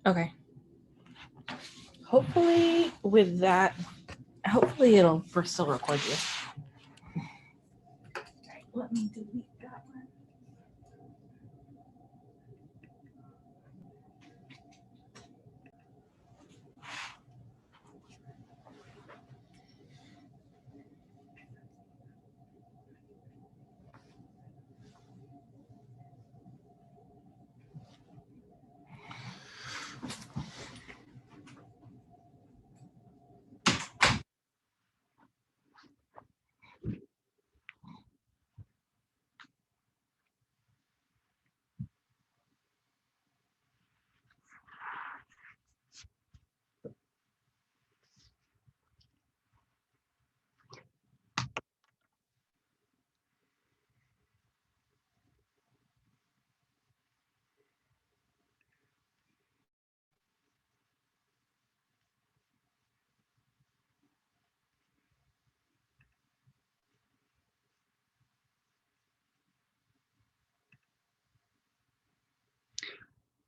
Okay. Hopefully with that, hopefully it'll still record you. Right, let me delete that one.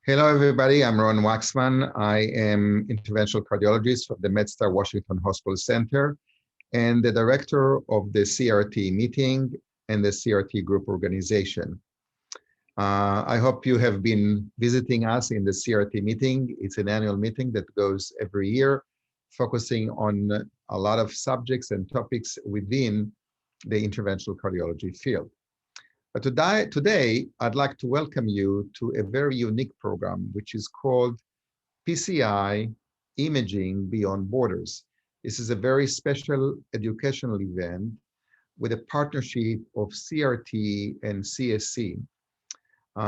Hello, everybody. I'm Ron Waxman. I am interventional cardiologist from the MedStar Washington Hospital Center and the director of the CRT meeting and the CRT group organization. I hope you have been visiting us in the CRT meeting. It's an annual meeting that goes every year, focusing on a lot of subjects and topics within the interventional cardiology field. But today, I'd like to welcome you to a very unique program, which is called PCI Imaging Beyond Borders. This is a very special educational event with a partnership of CRT and CSC.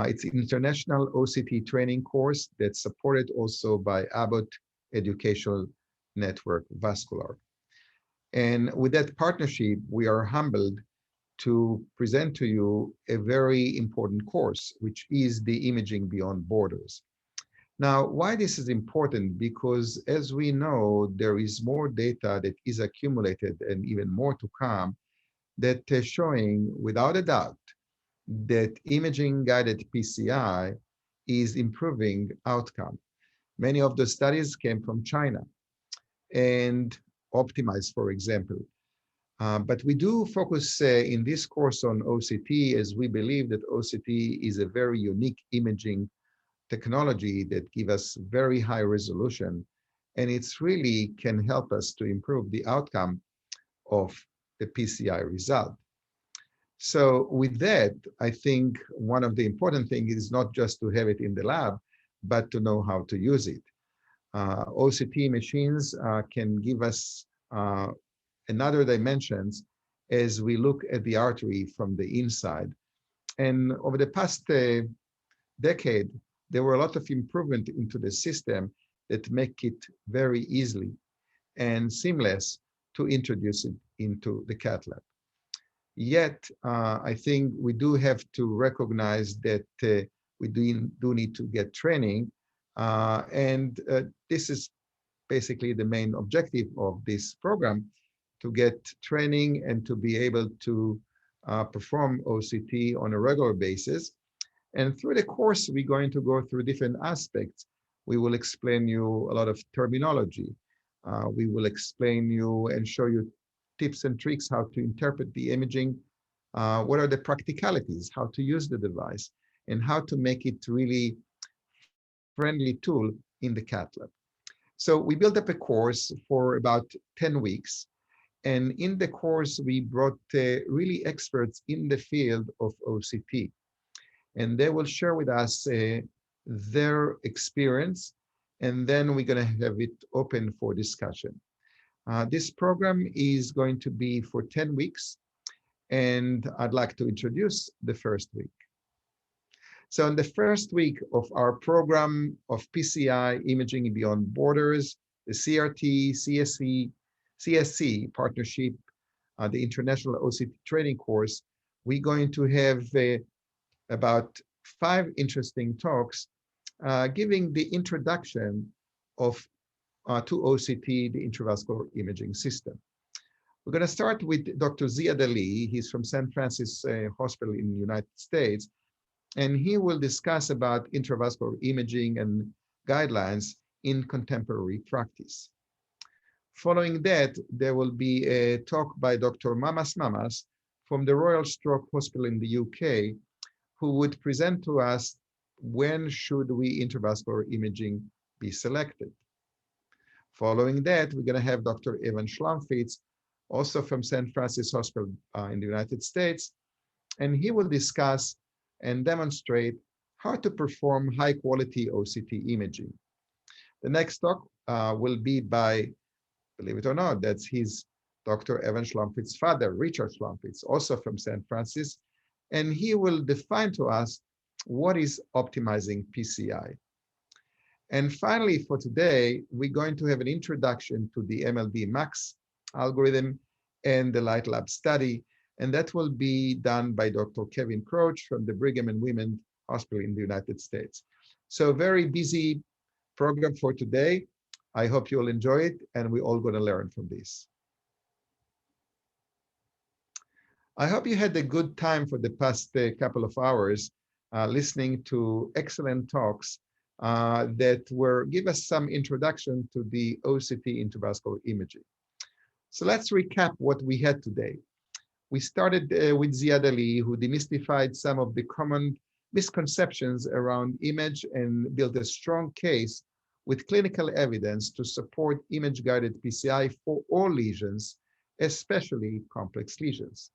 It's an international OCT training course that's supported also by Abbott Educational Network Vascular. And with that partnership, we are humbled to present to you a very important course, which is the Imaging Beyond Borders. Now, why this is important? Because as we know, there is more data that is accumulated and even more to come that is showing without a doubt that imaging-guided PCI is improving outcome. Many of the studies came from China and optimized, for example. But we do focus in this course on OCT, as we believe that OCT is a very unique imaging technology that gives us very high resolution, and it's really can help us to improve the outcome of the PCI result. So with that, I think one of the important things is not just to have it in the lab, but to know how to use it. OCT machines can give us another dimensions as we look at the artery from the inside. And over the past decade, there were a lot of improvement into the system that make it very easily and seamless to introduce it into the cath lab. Yet, I think we do have to recognize that we do need to get training. This is basically the main objective of this program, to get training and to be able to perform OCT on a regular basis. And through the course, we're going to go through different aspects. We will explain you a lot of terminology. We will explain you and show you tips and tricks how to interpret the imaging, what are the practicalities, how to use the device, and how to make it really friendly tool in the cath lab. So we built up a course for about 10 weeks. And in the course, we brought really experts in the field of OCT. And they will share with us their experience. And then we're going to have it open for discussion. This program is going to be for 10 weeks. And I'd like to introduce the first week. So in the first week of our program of PCI Imaging Beyond Borders, the CRT, CSC partnership, the International OCT Training Course, we're going to have about 5 interesting talks giving the introduction of to OCT, the intravascular imaging system. We're going to start with Dr. Ziad Ali. He's from St. Francis Hospital in the United States, and he will discuss about intravascular imaging and guidelines in contemporary practice. Following that, there will be a talk by Dr. Mamas from the Royal Stroke Hospital in the UK, who would present to us when should we intravascular imaging be selected. Following that, we're going to have Dr. Evan Schlomfitz, also from St. Francis Hospital in the United States, and he will discuss and demonstrate how to perform high-quality OCT imaging. The next talk will be by, believe it or not, that's his Dr. Evan Schlomfitz's father, Richard Schlomfitz, also from St. Francis, and he will define to us what is optimizing PCI. And finally, for today, we're going to have an introduction to the MLD Max algorithm and the Light Lab study, and that will be done by Dr. Kevin Crouch from the Brigham and Women's Hospital in the United States. So very busy program for today. I hope you'll enjoy it, and we're all going to learn from this. I hope you had a good time for the past couple of hours listening to excellent talks that give us some introduction to the OCT intravascular imaging. So let's recap what we had today. We started with Ziad Ali, who demystified some of the common misconceptions around image and built a strong case with clinical evidence to support image-guided PCI for all lesions, especially complex lesions.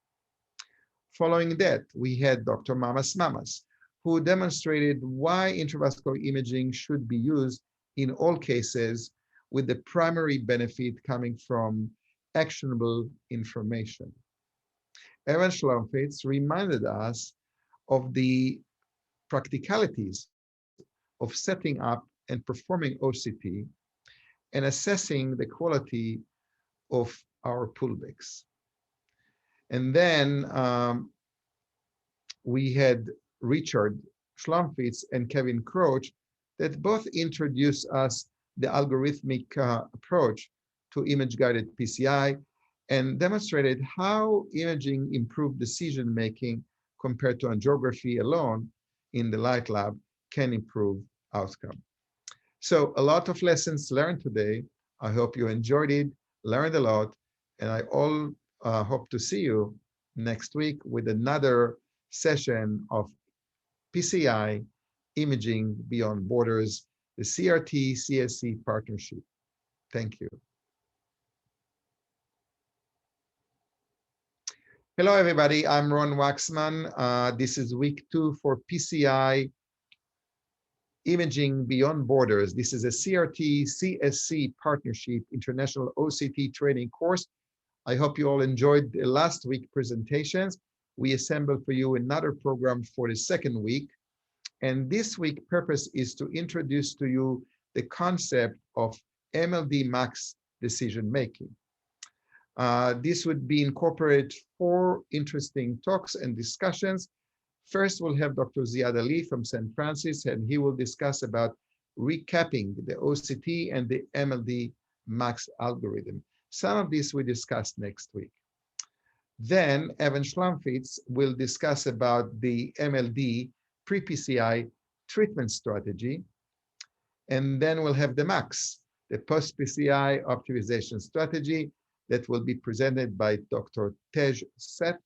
Following that, we had Dr. Mamas, who demonstrated why intravascular imaging should be used in all cases, with the primary benefit coming from actionable information. Evan Schlomfitz reminded us of the practicalities of setting up and performing OCT and assessing the quality of our pullbacks. And then we had Richard Schlomfitz and Kevin Crouch that both introduced us the algorithmic approach to image-guided PCI and demonstrated how imaging improved decision-making compared to angiography alone in the Light Lab can improve outcome. So a lot of lessons learned today. I hope you enjoyed it, learned a lot, and I hope to see you next week with another session of PCI Imaging Beyond Borders, the CRT-CSC partnership. Thank you. Hello, everybody. I'm Ron Waxman. This is week 2 for PCI Imaging Beyond Borders. This is a CRT-CSC partnership international OCT training course. I hope you all enjoyed the last week presentations. We assembled for you another program for the second week. And this week's purpose is to introduce to you the concept of MLD max decision making. This would be incorporated 4 interesting talks and discussions. First, we'll have Dr. Ziad Ali from St. Francis, and he will discuss about recapping the OCT and the MLD max algorithm. Some of this we discussed next week. Then Evan Schlomfitz will discuss about the MLD pre-PCI treatment strategy. And then we'll have the MAX, the post-PCI optimization strategy that will be presented by Dr. Tej Seth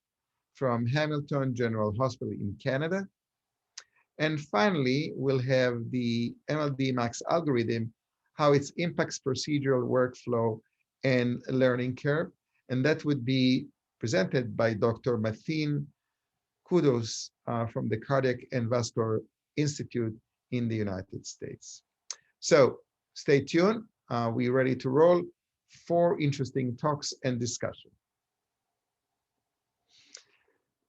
from Hamilton General Hospital in Canada. And finally, we'll have the MLD max algorithm, how it impacts procedural workflow and learning curve. And that would be presented by Dr. Mateen Kudos from the Cardiac and Vascular Institute in the United States. So stay tuned. We're ready to roll. 4 interesting talks and discussion.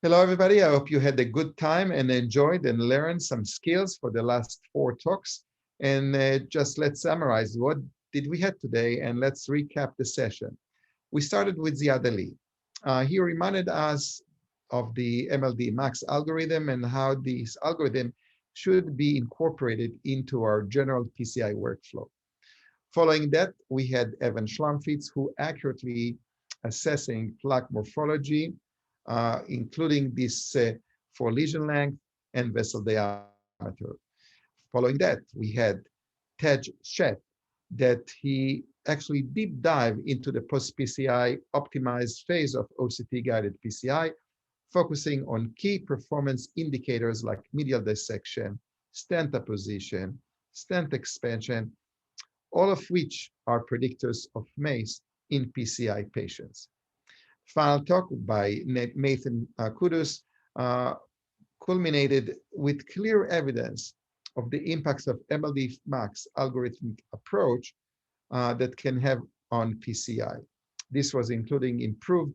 Hello, everybody. I hope you had a good time and enjoyed and learned some skills for the last 4 talks. And just let's summarize what did we have today, and let's recap the session. We started with Ziad Ali. He reminded us of the MLD max algorithm and how this algorithm should be incorporated into our general PCI workflow. Following that, we had Evan Schlomfitz, who accurately assessing plaque morphology, including this for lesion length and vessel diameter. Following that, we had Tej Shet, that he actually deep dive into the post-PCI optimized phase of OCT-guided PCI, focusing on key performance indicators like medial dissection, stent apposition, stent expansion, all of which are predictors of MACE in PCI patients. Final talk by Nathan Kudus culminated with clear evidence of the impacts of MLD Max algorithmic approach that can have on PCI. This was including improved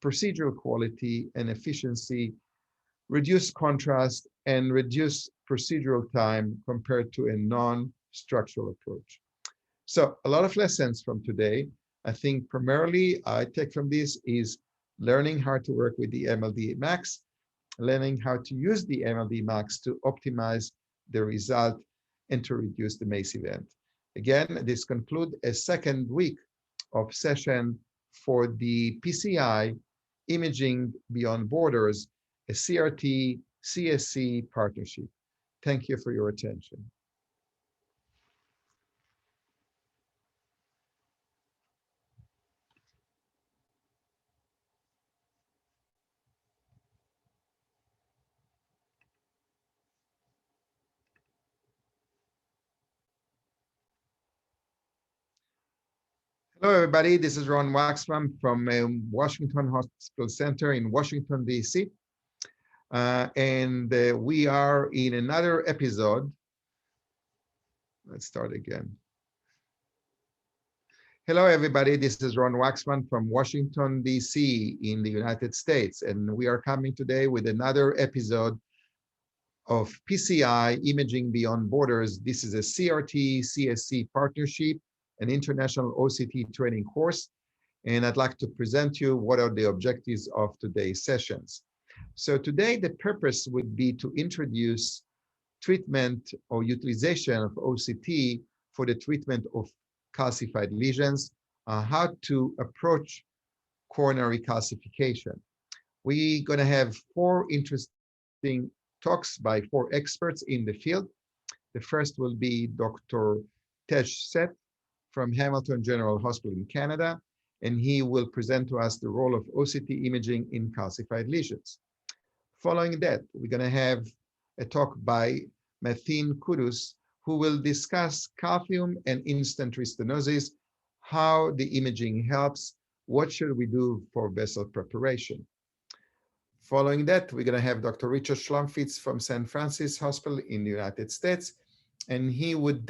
procedural quality and efficiency, reduced contrast, and reduced procedural time compared to a non-structural approach. So a lot of lessons from today. I think primarily I take from this is learning how to work with the MLD Max, learning how to use the MLD Max to optimize the result and to reduce the MACE event. Again, this concludes a second week of session for the PCI Imaging Beyond Borders, a CRT CSC partnership. Thank you for your attention. Hello, everybody. This is Ron Waxman from Washington Hospital Center in Washington, D.C. We are in another episode. Let's start again. Hello, everybody. This is Ron Waxman from Washington, D.C. in the United States. And we are coming today with another episode of PCI Imaging Beyond Borders. This is a CRT CSC partnership, an international OCT training course. And I'd like to present you what are the objectives of today's sessions. So today, the purpose would be to introduce treatment or utilization of OCT for the treatment of calcified lesions, how to approach coronary calcification. We're going to have 4 interesting talks by 4 experts in the field. The first will be Dr. Tej Seth from Hamilton General Hospital in Canada, and he will present to us the role of OCT imaging in calcified lesions. Following that, we're going to have a talk by Nathan Kudus, who will discuss calcium and instant restenosis, how the imaging helps, what should we do for vessel preparation. Following that, we're going to have Dr. Richard Schlomfitz from St. Francis Hospital in the United States, and he would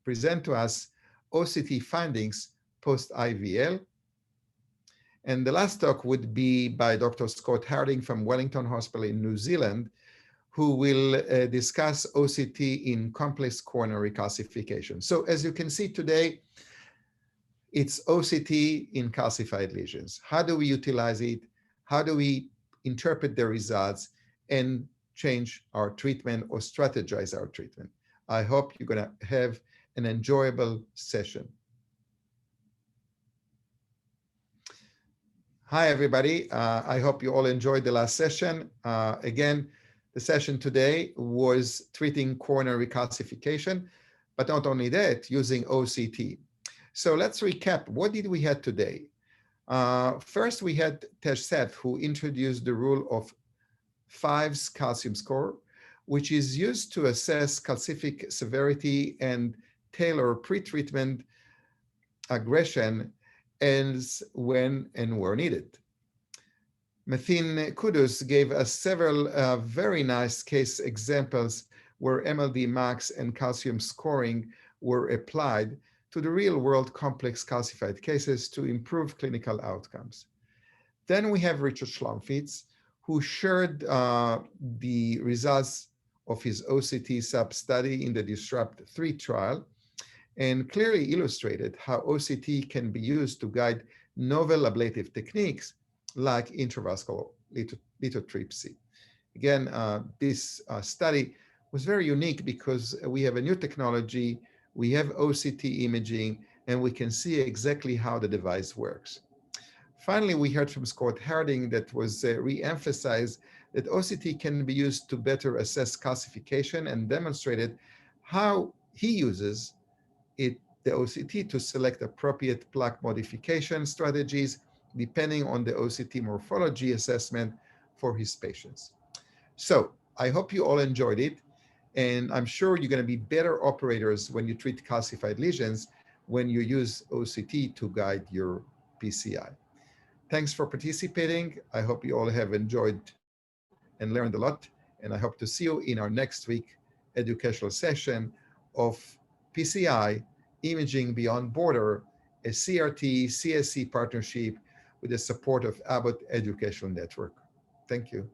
present to us OCT findings post-IVL. And the last talk would be by Dr. Scott Harding from Wellington Hospital in New Zealand, who will discuss OCT in complex coronary calcification. So as you can see today, it's OCT in calcified lesions. How do we utilize it? How do we interpret the results and change our treatment or strategize our treatment? I hope you're going to have an enjoyable session. Hi, everybody. I hope you all enjoyed the last session. Again, the session today was treating coronary calcification, but not only that, using OCT. So let's recap. What did we have today? First, we had Tej Seth, who introduced the rule of 5's calcium score, which is used to assess calcific severity and tailor pre-treatment aggression as when and where needed. Nathan Kudus gave us several very nice case examples where MLD max and calcium scoring were applied to the real-world complex calcified cases to improve clinical outcomes. Then we have Richard Schlomfitz, who shared the results of his OCT sub-study in the DISRUPT-3 trial and clearly illustrated how OCT can be used to guide novel ablative techniques like intravascular lithotripsy. Again, this study was very unique because we have a new technology, we have OCT imaging, and we can see exactly how the device works. Finally, we heard from Scott Harding that was re-emphasized that OCT can be used to better assess calcification and demonstrated how he uses the OCT to select appropriate plaque modification strategies depending on the OCT morphology assessment for his patients. So I hope you all enjoyed it. And I'm sure you're going to be better operators when you treat calcified lesions when you use OCT to guide your PCI. Thanks for participating. I hope you all have enjoyed and learned a lot. And I hope to see you in our next week educational session of PCI, Imaging Beyond Border, a CRT-CSC partnership with the support of Abbott Educational Network. Thank you.